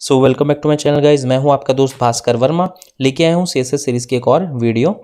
So welcome back to my channel guys. मैं हूं आपका दोस्त भास्कर वर्मा, लेके आया हूं सीएसएस सीरीज की एक और वीडियो।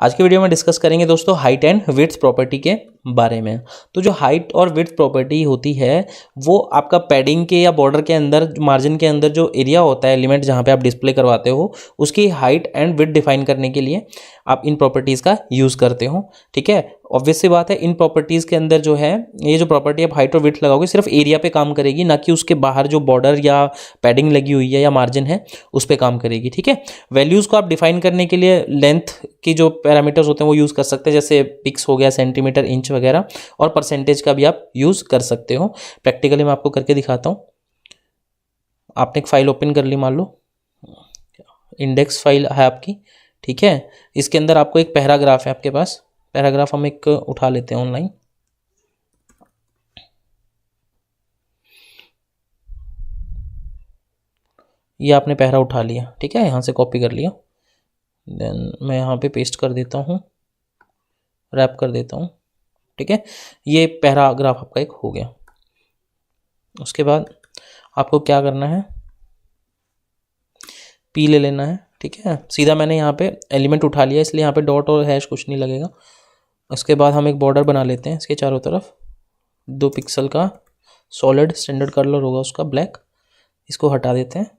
आज की वीडियो में डिस्कस करेंगे दोस्तों हाइट एंड विड्थ प्रॉपर्टी के बारे में। तो जो हाइट और विड्थ प्रॉपर्टी होती है वो आपका पैडिंग के या बॉर्डर के अंदर मार्जिन के अंदर जो एरिया होता है एलिमेंट जहां पे आप डिस्प्ले करवाते हो उसकी हाइट एंड विड्थ डिफाइन करने के लिए आप इन प्रॉपर्टीज़ का यूज़ करते हो। ठीक है, ऑब्वियस सी बात है इन प्रॉपर्टीज़ के अंदर जो है ये जो प्रॉपर्टी आप हाइट और विड्थ लगाओगे सिर्फ एरिया पे काम करेगी, ना कि उसके बाहर जो बॉर्डर या पैडिंग लगी हुई है या मार्जिन है उस पर काम करेगी। ठीक है, वैल्यूज़ को आप डिफाइन करने के लिए लेंथ की जो पैरामीटर्स होते हैं वो यूज़ कर सकते हैं, जैसे पिक्स हो गया, सेंटीमीटर, इंच वगैरह, और परसेंटेज का भी आप यूज़ कर सकते हो। प्रैक्टिकली मैं आपको करके दिखाता हूँ। आपने एक फाइल ओपन कर ली, मान लो इंडेक्स फाइल है आपकी। ठीक है, इसके अंदर आपको एक पैराग्राफ है आपके पास। पैराग्राफ हम एक उठा लेते हैं ऑनलाइन। ये आपने पैरा उठा लिया, ठीक है, यहाँ से कॉपी कर लिया। देन मैं यहाँ पे पेस्ट कर देता हूँ, रैप कर देता हूँ। ठीक है, ये पैराग्राफ आपका एक हो गया। उसके बाद आपको क्या करना है, पी ले लेना है। ठीक है, सीधा मैंने यहाँ पे एलिमेंट उठा लिया इसलिए यहाँ पे डॉट और हैश कुछ नहीं लगेगा। उसके बाद हम एक बॉर्डर बना लेते हैं इसके चारों तरफ, 2 पिक्सल का सॉलिड स्टैंडर्ड कलर होगा उसका ब्लैक। इसको हटा देते हैं,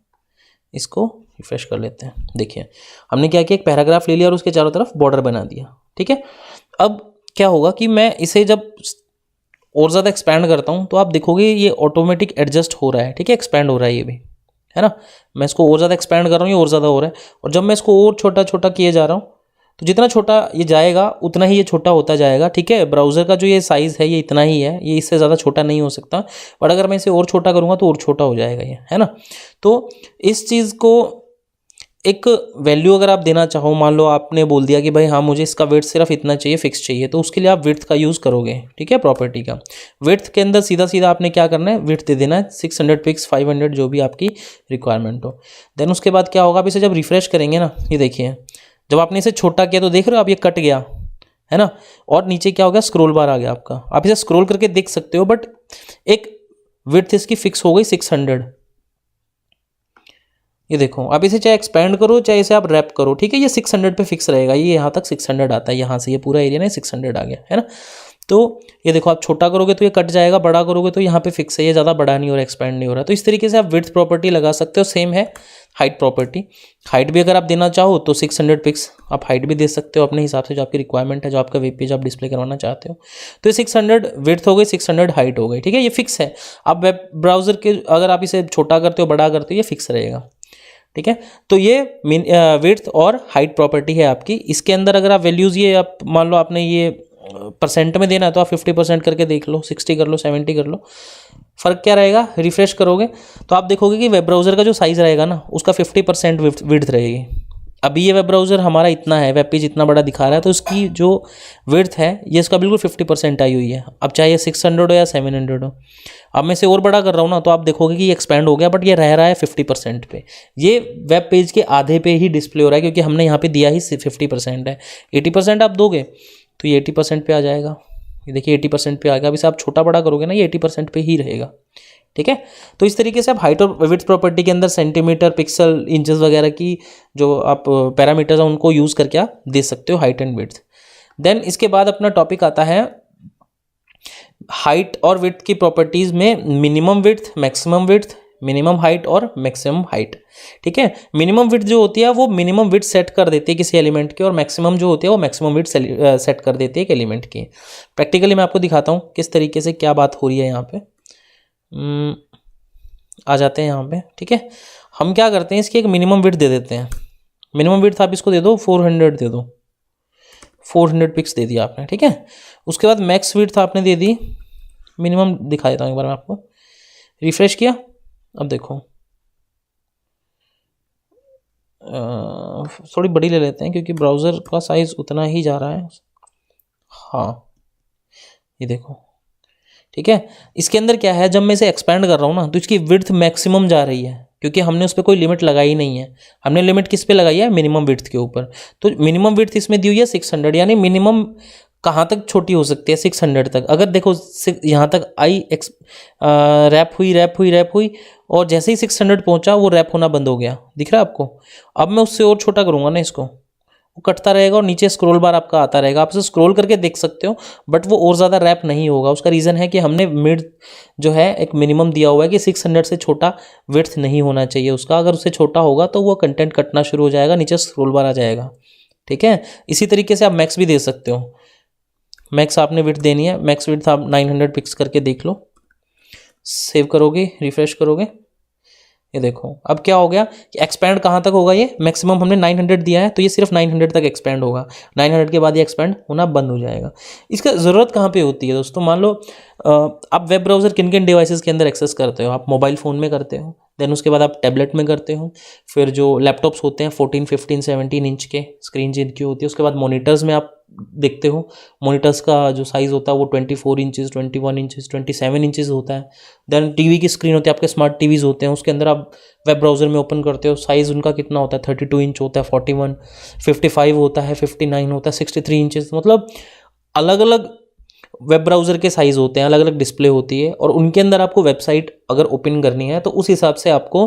इसको रिफ्रेश कर लेते हैं। देखिए हमने क्या किया, एक पैराग्राफ ले लिया और उसके चारों तरफ बॉर्डर बना दिया। ठीक है, अब क्या होगा कि मैं इसे जब और ज़्यादा एक्सपैंड करता हूँ तो आप देखोगे ये ऑटोमेटिक एडजस्ट हो रहा है। ठीक है, एक्सपैंड हो रहा है ये भी, है ना। मैं इसको और ज़्यादा एक्सपैंड कर रहा हूँ, ये और ज़्यादा हो रहा है। और जब मैं इसको और छोटा छोटा किए जा रहा हूँ तो जितना छोटा ये जाएगा उतना ही ये छोटा होता जाएगा। ठीक है, ब्राउज़र का जो ये साइज़ है ये इतना ही है, ये इससे ज़्यादा छोटा नहीं हो सकता। बट अगर मैं इसे और छोटा करूँगा तो और छोटा हो जाएगा ये, है ना। तो इस चीज़ को एक वैल्यू अगर आप देना चाहो, मान लो आपने बोल दिया कि भाई हाँ मुझे इसका विड्थ सिर्फ इतना चाहिए, फिक्स चाहिए, तो उसके लिए आप विड्थ का यूज़ करोगे। ठीक है, प्रॉपर्टी का विड्थ के अंदर सीधा सीधा आपने क्या करना है, विड्थ दे देना है 600 पिक्स, 500, जो भी आपकी रिक्वायरमेंट हो। देन उसके बाद क्या होगा, आप इसे जब रिफ्रेश करेंगे ना, ये देखिए जब आपने इसे छोटा किया तो देख रहे हो आप ये कट गया, है ना। और नीचे क्या हो गया, स्क्रोल बार आ गया आपका। आप इसे स्क्रोल करके देख सकते हो, बट एक विड्थ इसकी फिक्स हो गई 600। ये देखो, आप इसे चाहे एक्सपैंड करो चाहे इसे आप रैप करो, ठीक है, ये 600 पे फिक्स रहेगा। ये यहाँ तक 600 आता है, यहाँ से ये पूरा एरिया ना 600 आ गया, है ना। तो ये देखो आप छोटा करोगे तो ये कट जाएगा, बड़ा करोगे तो यहाँ पे फिक्स है, ये ज़्यादा बड़ा नहीं हो रहा, एक्सपैंड नहीं हो रहा। तो इस तरीके से आप विड्थ प्रॉपर्टी लगा सकते हो। सेम है हाइट प्रॉपर्टी। हाइट भी अगर आप देना चाहो तो 600 पिक्स आप हाइट भी दे सकते हो अपने हिसाब से, जो आपकी रिक्वायरमेंट है, जो आपका वेब पेज आप डिस्प्ले करवाना चाहते हो। तो ये 600 विड्थ हो गई, 600 हाइट हो गई। ठीक है, ये फिक्स है। आप वेब ब्राउज़र के अगर आप इसे छोटा करते हो, बड़ा करते हो, ये फिक्स रहेगा। ठीक है, तो ये विड्थ और हाइट प्रॉपर्टी है आपकी। इसके अंदर अगर आप वैल्यूज़, ये आप मान लो आपने ये परसेंट में देना है तो आप 50% करके देख लो, 60 कर लो, 70 कर लो। फ़र्क क्या रहेगा, रिफ्रेश करोगे तो आप देखोगे कि वेब ब्राउज़र का जो साइज़ रहेगा ना उसका 50% विड्थ रहेगी। अभी ये वेब ब्राउज़र हमारा इतना है, वेब पेज इतना बड़ा दिखा रहा है, तो इसकी जो विड्थ है ये इसका बिल्कुल 50% आई हुई है। अब चाहे 600 हो या 700 हो। अब मैं इसे और बड़ा कर रहा हूँ ना तो आप देखोगे कि ये एक्सपैंड हो गया, बट ये रह रहा है 50% पे। ये वेब पेज के आधे पे ही डिस्प्ले हो रहा है, क्योंकि हमने यहाँ पे दिया ही 50% है। 80% आप दोगे तो ये 80% पे आ जाएगा। ये देखिए 80% पे आ गया। अब इसे आप छोटा बड़ा करोगे ना, ये 80% पे ही रहेगा। ठीक है, तो इस तरीके से आप हाइट और विड्थ प्रॉपर्टी के अंदर सेंटीमीटर, पिक्सल, इंचेस वगैरह की जो आप पैरामीटर्स हैं उनको यूज़ करके आप दे सकते हो हाइट एंड विड्थ। देन इसके बाद अपना टॉपिक आता है हाइट और विड्थ की प्रॉपर्टीज़ में minimum width, maximum width, minimum height और मैक्सिमम हाइट। ठीक है, मिनिमम विड्थ जो होती है वो मिनिमम विड्थ सेट कर देती है किसी एलिमेंट की, और मैक्सिमम जो होती है वो मैक्सिमम विड्थ सेट कर देती है एक एलिमेंट की। प्रैक्टिकली मैं आपको दिखाता हूँ किस तरीके से क्या बात हो रही है यहाँ पे। आ जाते हैं यहाँ पे। ठीक है, हम क्या करते हैं, इसकी एक मिनिमम विड्थ दे देते हैं। मिनिमम विड्थ आप इसको दे दो 400 दे दो, 400 पिक्स दे दिया आपने। ठीक है, उसके बाद मैक्स विड्थ आपने दे दी, मिनिमम दिखा देता हूँ एक बार मैं आपको। रिफ्रेश किया, अब देखो थोड़ी बड़ी ले लेते हैं क्योंकि ब्राउज़र का साइज़ उतना ही जा रहा है। हाँ, ये देखो। ठीक है, इसके अंदर क्या है, जब मैं इसे एक्सपैंड कर रहा हूँ ना तो इसकी विड्थ मैक्सिमम जा रही है, क्योंकि हमने उस पर कोई लिमिट लगाई नहीं है। हमने लिमिट किस पे लगाई है, मिनिमम विड्थ के ऊपर। तो मिनिमम विड्थ इसमें दी हुई है 600, यानी मिनिमम कहाँ तक छोटी हो सकती है, 600 तक। अगर देखो यहाँ तक आई रैप हुई और जैसे ही 600 पहुंचा वो रैप होना बंद हो गया, दिख रहा है आपको। अब मैं उससे और छोटा करूँगा ना इसको, वो कटता रहेगा और नीचे स्क्रॉल बार आपका आता रहेगा, आप इसे स्क्रॉल करके देख सकते हो, बट वो और ज़्यादा रैप नहीं होगा। उसका रीज़न है कि हमने मिड जो है एक मिनिमम दिया हुआ है कि 600 से छोटा विड्थ नहीं होना चाहिए उसका। अगर उससे छोटा होगा तो वो कंटेंट कटना शुरू हो जाएगा, नीचे स्क्रॉल बार आ जाएगा, ठीक है। इसी तरीके से आप मैक्स भी दे सकते हो। मैक्स आपने विड्थ देनी है, मैक्स विड्थ आप 900 फिक्स करके देख लो, सेव करोगे, रिफ्रेश करोगे, ये देखो अब क्या हो गया कि एक्सपैंड कहाँ तक होगा, ये मैक्सिमम हमने 900 दिया है तो ये सिर्फ 900 तक एक्सपैंड होगा। 900 के बाद ये एक्सपैंड होना बंद हो जाएगा। इसका ज़रूरत कहाँ पे होती है दोस्तों, मान लो आप वेब ब्राउज़र किन किन डिवाइसेस के अंदर एक्सेस करते हो। आप मोबाइल फ़ोन में करते हो, देन उसके बाद आप टैबलेट में करते हो, फिर जो लैपटॉप्स होते हैं 14, 15, 17 इंच के स्क्रीन जिनकी होती है, उसके बाद मॉनिटर्स में आप देखते हो। मॉनिटर्स का जो साइज़ होता है वो 24 इंचज़, 21 इंचज़, 27 इंचज़ होता है। देन टीवी की स्क्रीन होती है, आपके स्मार्ट टीवीज़ होते हैं, उसके अंदर आप वेब ब्राउज़र में ओपन करते हो, साइज़ उनका कितना होता है, 32 इंच होता है, 41, 55 होता है, 59 होता है, 63 इंचज़। मतलब अलग अलग वेब ब्राउज़र के साइज़ होते हैं, अलग अलग डिस्प्ले होती है, और उनके अंदर आपको वेबसाइट अगर ओपन करनी है तो उस हिसाब से आपको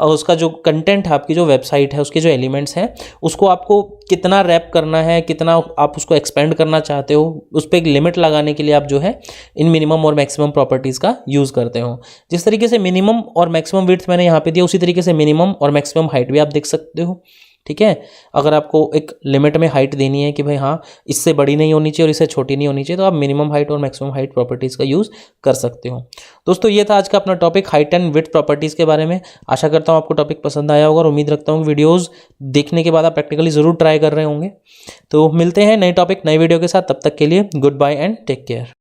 उसका जो कंटेंट है, आपकी जो वेबसाइट है, उसके जो एलिमेंट्स हैं, उसको आपको कितना रैप करना है, कितना आप उसको एक्सपेंड करना चाहते हो, उस पर एक लिमिट लगाने के लिए आप जो है इन मिनिमम और मैक्सिमम प्रॉपर्टीज़ का यूज़ करते हो। जिस तरीके से मिनिमम और मैक्सिमम विड्थ मैंने यहाँ पे दिया, उसी तरीके से मिनिमम और मैक्सिमम हाइट भी आप देख सकते हो, ठीक है। अगर आपको एक लिमिट में हाइट देनी है कि भाई हाँ इससे बड़ी नहीं होनी चाहिए और इससे छोटी नहीं होनी चाहिए, तो आप मिनिमम हाइट और मैक्सिमम हाइट प्रॉपर्टीज़ का यूज़ कर सकते हो। दोस्तों ये था आज का अपना topic, height and width properties के बारे में। आशा करता हूँ आपको टॉपिक पसंद आया होगा और उम्मीद रखता हूँ कि वीडियोज़ देखने के बाद आप प्रैक्टिकली ज़रूर ट्राई कर रहे होंगे। तो मिलते हैं नए टॉपिक नए वीडियो के साथ, तब तक के लिए goodbye and take care.